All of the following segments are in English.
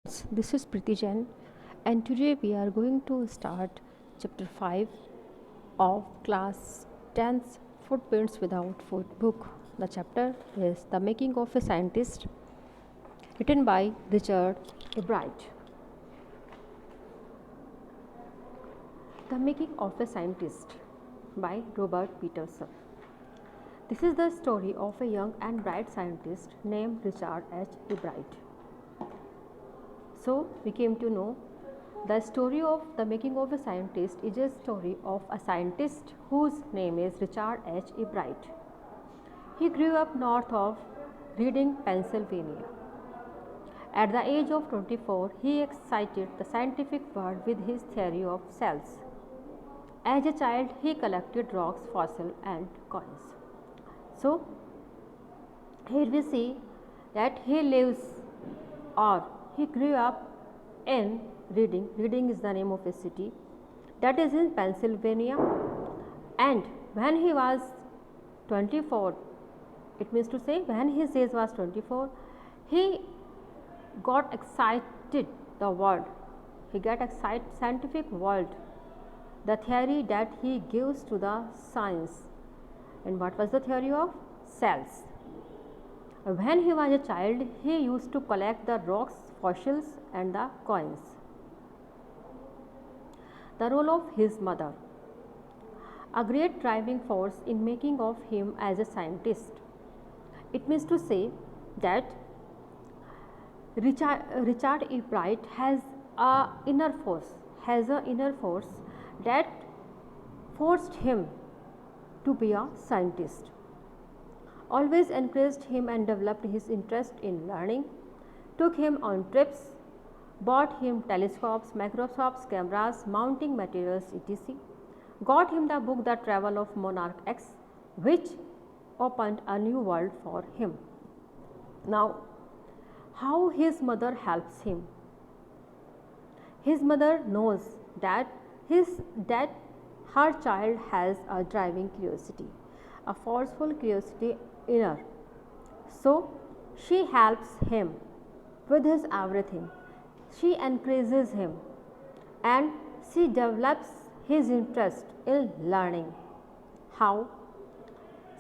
This is Priti Jain, and today we are going to start chapter 5 of class 10th Footprints Without Foot book. The chapter is The Making of a Scientist, written by Richard Bright. The Making of a Scientist by Robert Peterson. This is the story of a young and bright scientist named Richard H. Bright. So, we came to know the story of the making of a scientist is a story of a scientist whose name is Richard H. Bright. He grew up north of Reading, Pennsylvania. At the age of 24, he excited the scientific world with his theory of cells. As a child, he collected rocks, fossils, and coins. So, here we see that he lives or he grew up in Reading. Reading is the name of a city that is in Pennsylvania. And when he was 24, it means to say when his age was 24, he got excited the world. He got excited scientific world, the theory that he gives to the science. And what was the theory of cells? When he was a child, he used to collect the rocks, fossils, and the coins. The role of his mother, a great driving force in making of him as a scientist. It means to say that Richard E. Bright has an inner force, that forced him to be a scientist. Always encouraged him and developed his interest in learning, took him on trips, bought him telescopes, microscopes, cameras, mounting materials, etc. Got him the book The Travel of Monarch X, which opened a new world for him. Now, how his mother helps him? His mother knows that her child has a driving curiosity, a forceful curiosity in her. So, she helps him with his everything. She encourages him and she develops his interest in learning. How?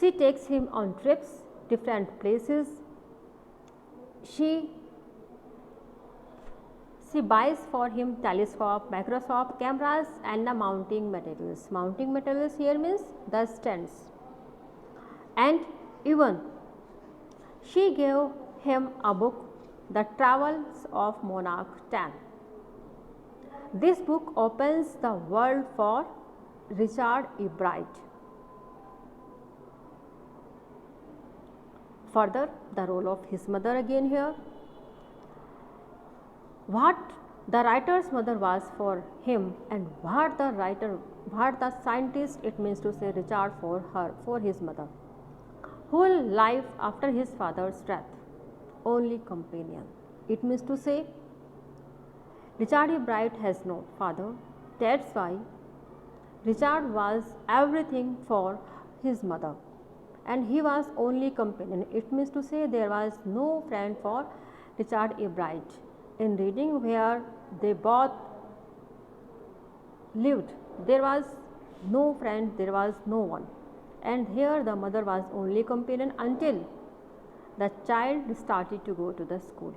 She takes him on trips, different places. She buys for him telescope, microscope, cameras, and the mounting materials. Mounting materials here means the stands. And even she gave him a book, The Travels of Monarch X. This book opens the world for Richard E. Bright. Further, the role of his mother again here. What the writer's mother was for him and what the scientist, it means to say Richard for his mother. Whole life after his father's death, only companion. It means to say Richard E. Bright has no father. That's why Richard was everything for his mother and he was only companion. It means to say there was no friend for Richard E. Bright. In Reading, where they both lived, there was no friend, there was no one. And here the mother was only companion until the child started to go to the school.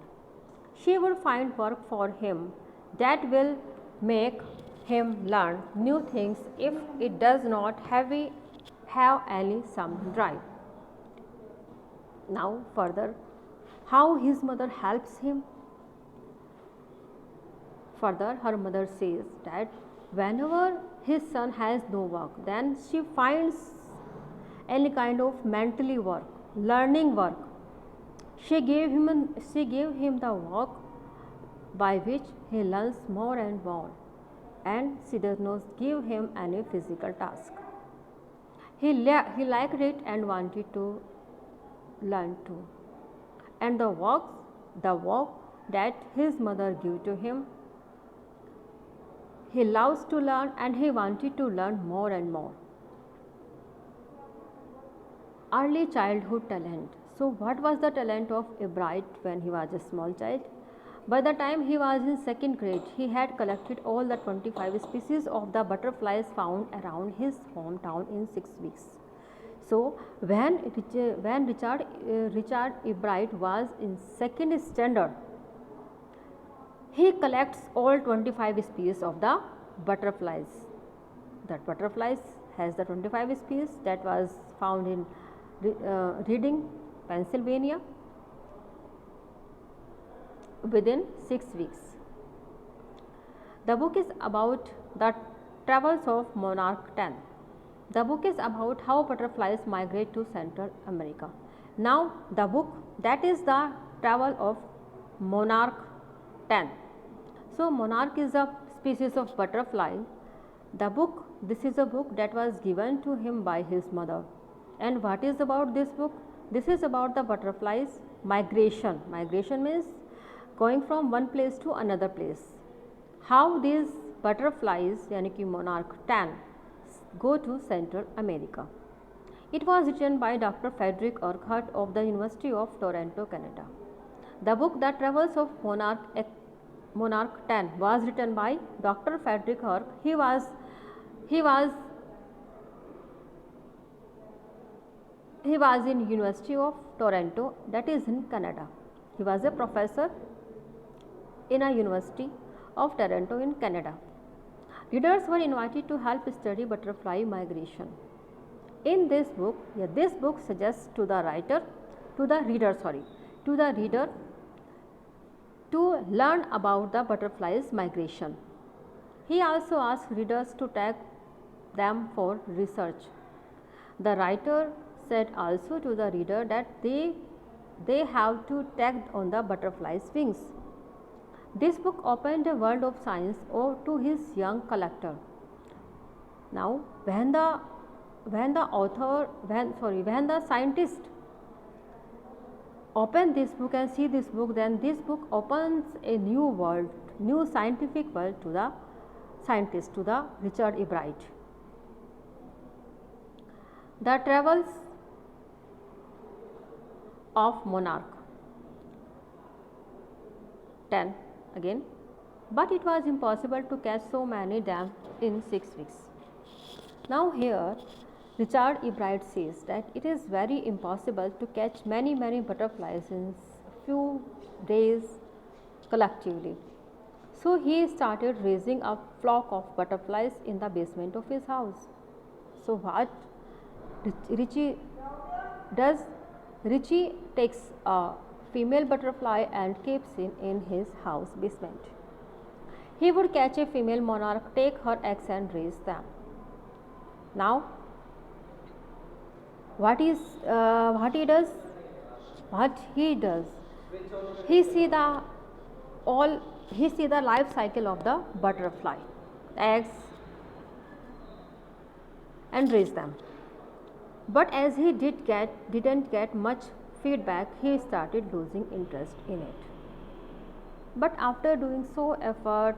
She would find work for him that will make him learn new things if it does not have any some drive. Now further, how his mother helps him. Further, her mother says that whenever his son has no work, then she finds any kind of mentally work, learning work. She gave him the work by which he learns more and more, and she does not give him any physical task. He liked it and wanted to learn too. And the work that his mother gave to him, he loves to learn and he wanted to learn more and more. Early childhood talent. So, what was the talent of Bright when he was a small child? By the time he was in second grade, he had collected all the 25 species of the butterflies found around his hometown in 6 weeks. So, when Richard Ebright was in second standard, he collects all 25 species of the butterflies. That butterflies has the 25 species that was found in Reading, Pennsylvania within 6 weeks. The book is about the travels of Monarch 10. The book is about how butterflies migrate to Central America. Now, the book that is the travel of Monarch 10. So, Monarch is a species of butterfly. The book, this is a book that was given to him by his mother. And what is about this book? This is about the butterflies migration. Migration means going from one place to another place. How these butterflies, yani ki Monarch 10, go to Central America. It was written by Dr. Frederick Urquhart of the University of Toronto, Canada. The book The Travels of Monarch 10 was written by Dr. Frederick Urquhart. He was in University of Toronto, that is in Canada. He was a professor in a University of Toronto in Canada. Readers were invited to help study butterfly migration. In this book, this book suggests to the reader to learn about the butterflies migration. He also asks readers to tag them for research. The writer said also to the reader that they have to tag on the butterfly's wings. This book opened a world of science to his young collector. Now, when the scientist open this book and see this book, then this book opens a new world, new scientific world to the scientist, to the Richard Ebright. The Travels of Monarch 10 again, but it was impossible to catch so many them in 6 weeks. Now here Richard Ebright says that it is very impossible to catch many butterflies in few days collectively. So he started raising a flock of butterflies in the basement of his house. So what Richie does? Richie takes a female butterfly and keeps it in his house basement. He would catch a female monarch, take her eggs and raise them. Now, what he does? He see the life cycle of the butterfly, eggs, and raise them. But as he didn't get much feedback, he started losing interest in it. But after doing so effort,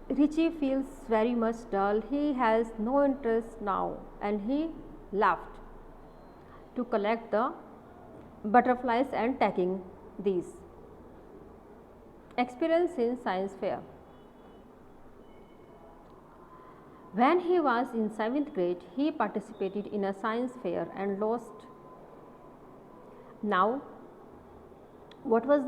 Richie feels very much dull. He has no interest now, and he left to collect the butterflies and tagging these. Experience in science fair. When he was in 7th grade, he participated in a science fair and lost. Now, what was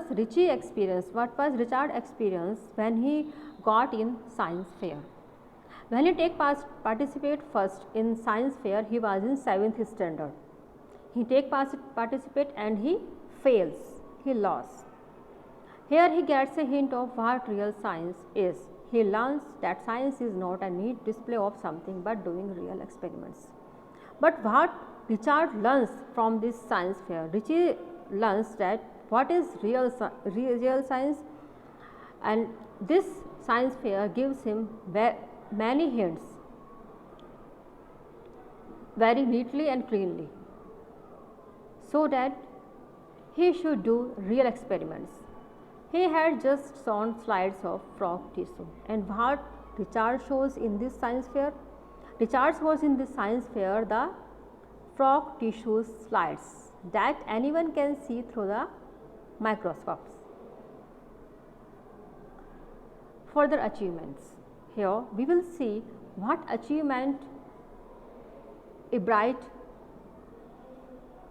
Richie experience? What was Richard experience when he got in science fair? When he participate first in science fair, he was in 7th standard. He participate and he fails. He lost. Here he gets a hint of what real science is. He learns that science is not a neat display of something but doing real experiments. But what Richard learns from this science fair? Richie learns that what is real science, and this science fair gives him many hints very neatly and cleanly, so that he should do real experiments. He had just shown slides of frog tissue, and what Richard shows in this science fair? Richard shows in this science fair the frog tissue slides that anyone can see through the microscopes. further achievements. Here we will see what achievement Xray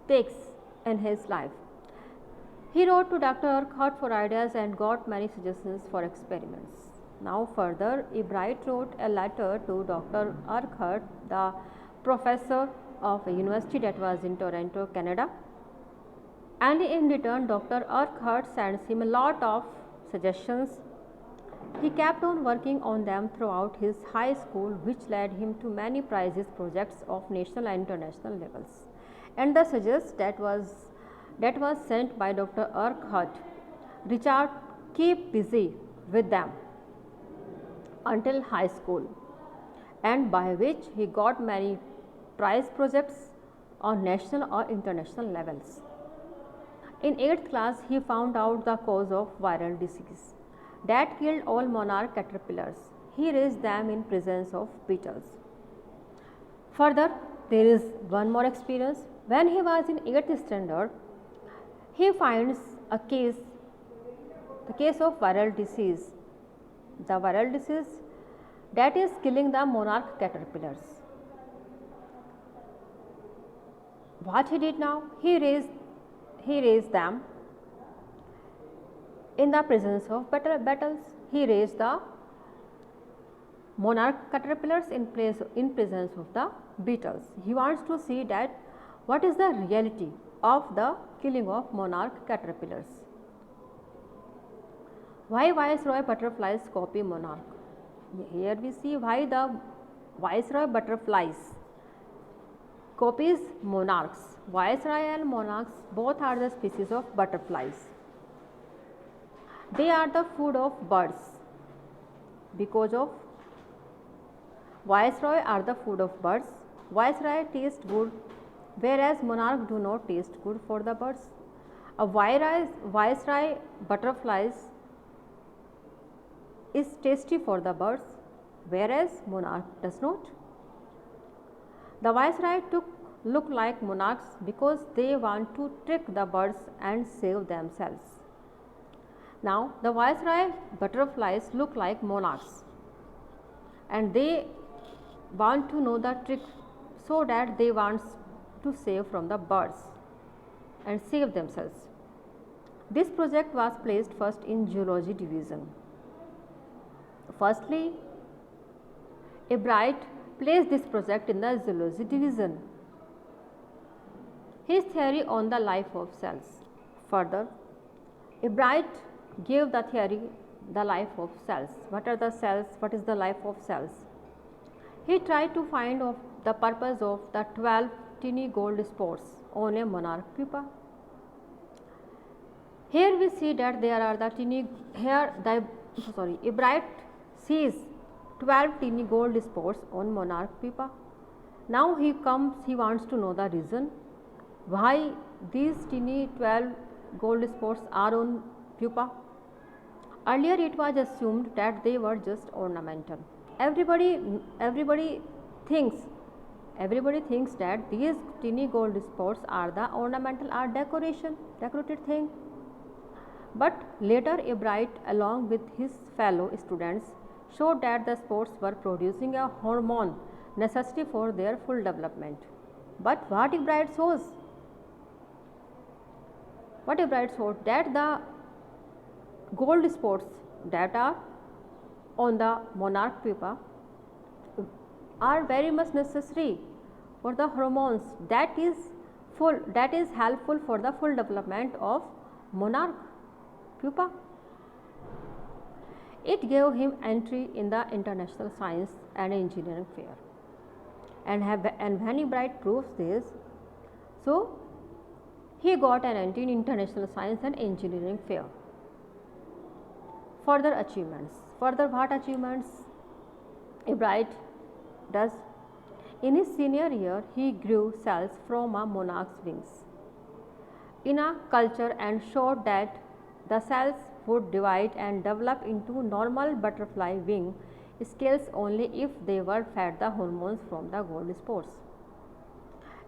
takes in his life. He wrote to Dr. Urquhart for ideas and got many suggestions for experiments. Now further, Xray wrote a letter to Dr. Urquhart, the professor of a university that was in Toronto, Canada, and in return Dr. Urquhart sends him a lot of suggestions. He kept on working on them throughout his high school, which led him to many prizes projects of national and international levels. And the suggestions that was sent by Dr. Urquhart, Richard kept busy with them until high school, and by which he got many prize projects on national or international levels. In 8th class, he found out the cause of viral disease that killed all monarch caterpillars. He raised them in presence of beetles. Further, there is one more experience. When he was in 8th standard, he finds the case of viral disease, the viral disease that is killing the monarch caterpillars. What he did now? He raised them in the presence of beetles. He raised the monarch caterpillars in presence of the beetles. He wants to see that what is the reality of the killing of monarch caterpillars. Why viceroy butterflies copy monarch? Here we see why the viceroy butterflies copies monarchs. Viceroy and monarchs both are the species of butterflies. They are the food of birds. Because of viceroy are the food of birds, viceroy tastes good, whereas monarch do not taste good for the birds. A viceroy butterflies is tasty for the birds, whereas monarch does not. The viceroy look like monarchs because they want to trick the birds and save themselves. Now, the viceroy butterflies look like monarchs, and they want to know the trick so that they want to save from the birds and save themselves. This project was placed first in zoology division. Firstly, Xray placed this project in the zoology division. His theory on the life of cells. Further, Xray gave the theory the life of cells. What are the cells? What is the life of cells? He tried to find of the purpose of the 12 tiny gold spots on a monarch pupa. Here we see that there are the Xray sees 12 tiny gold spots on monarch pupa. Now he wants to know the reason why these tiny 12 gold spots are on pupa. Earlier it was assumed that they were just ornamental. Everybody thinks that these tiny gold spots are the ornamental or decorated thing. But later Xray along with his fellow students showed that the spots were producing a hormone necessary for their full development. But what Xray shows? What Xray showed that the gold spots that are on the monarch pupa are very much necessary for the hormones that is helpful for the full development of monarch pupa. It gave him entry in the International Science and Engineering Fair, and when Xray proves this, so he got an entry in International Science and Engineering Fair. Further achievements. Further what achievements Xray does? In his senior year, he grew cells from a monarch's wings in a culture and showed that the cells would divide and develop into normal butterfly wing scales only if they were fed the hormones from the gold spores.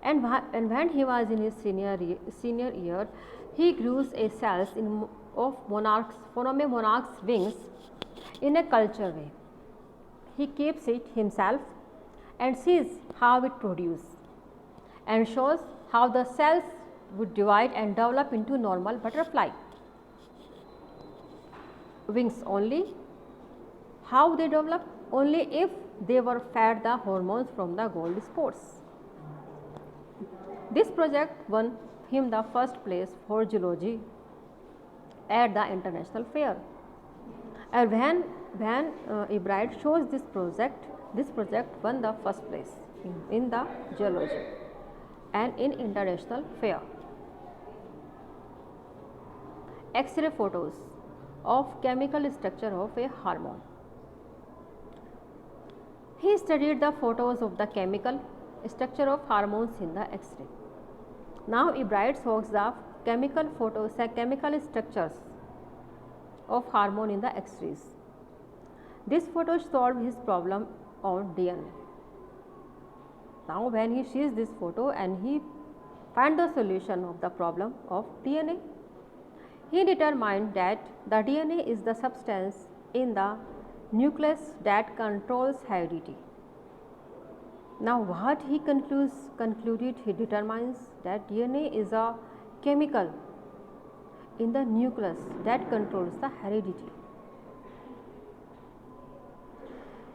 And when he was in his senior year, he grew cells from a monarch's wings in a cultured way. He keeps it himself and sees how it produces and shows how the cells would divide and develop into normal butterfly wings only. How they develop? Only if they were fed the hormones from the gold spores. This project won him the first place for zoology at the international fair. And when Ebright shows this project won the first place in the zoology and in international fair. X-ray photos of chemical structure of a hormone. He studied the photos of the chemical structure of hormones in the X-ray. Now Ebright shows the chemical structures of hormone in the X-rays. This photo solved his problem on DNA. Now when he sees this photo and he finds the solution of the problem of DNA, he determined that the DNA is the substance in the nucleus that controls heredity. Now what he concluded, he determines that DNA is a chemical in the nucleus that controls the heredity.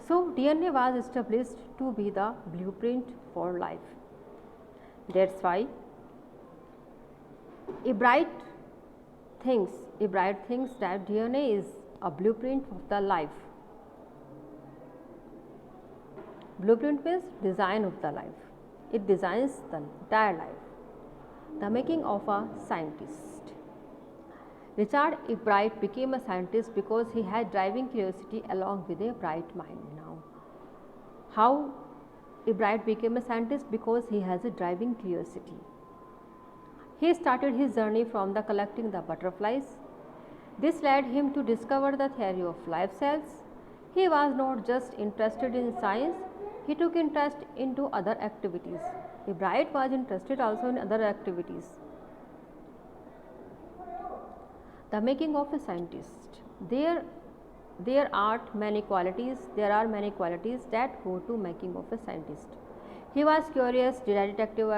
So DNA was established to be the blueprint for life. That's why Ebright thinks that DNA is a blueprint of the life. Blueprint means design of the life. It designs the entire life. The making of a scientist. Richard Ebright became a scientist because he had driving curiosity along with a bright mind. Now, how Ebright became a scientist? Because he has a driving curiosity. He started his journey from the collecting the butterflies. This led him to discover the theory of life cells. He was not just interested in science, he took interest into other activities. Ebright was interested also in other activities. The making of a scientist. There are many qualities that go to making of a scientist. He was curious, dedicative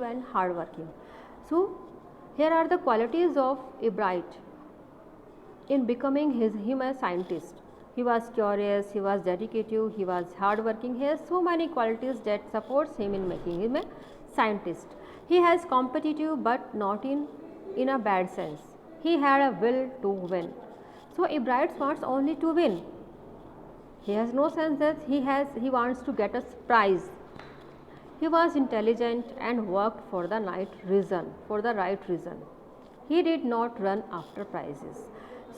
and hardworking. So here are the qualities of Ebright in becoming him a scientist. He was curious, he was dedicative, he was hardworking. He has so many qualities that supports him in making him a scientist. He has competitive but not in a bad sense. He had a will to win. So Ebright wants only to win. He has no sense that he wants to get a prize. He was intelligent and worked for the right reason. He did not run after prizes.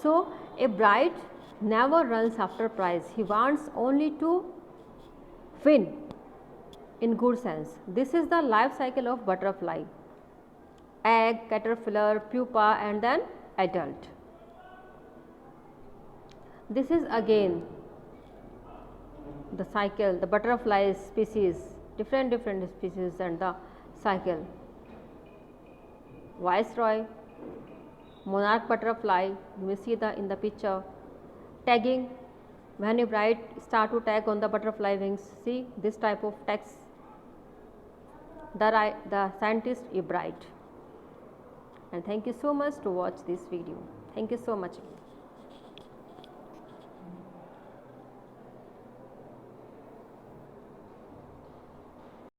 So Ebright never runs after prize. He wants only to win in good sense. This is the life cycle of butterfly: egg, caterpillar, pupa, and then adult. This is again the cycle, the butterfly species, different species and the cycle. Viceroy, monarch butterfly, you may see in the picture. Tagging, when Ebright start to tag on the butterfly wings, see this type of tags. The scientist Ebright. And thank you so much to watch this video. Thank you so much.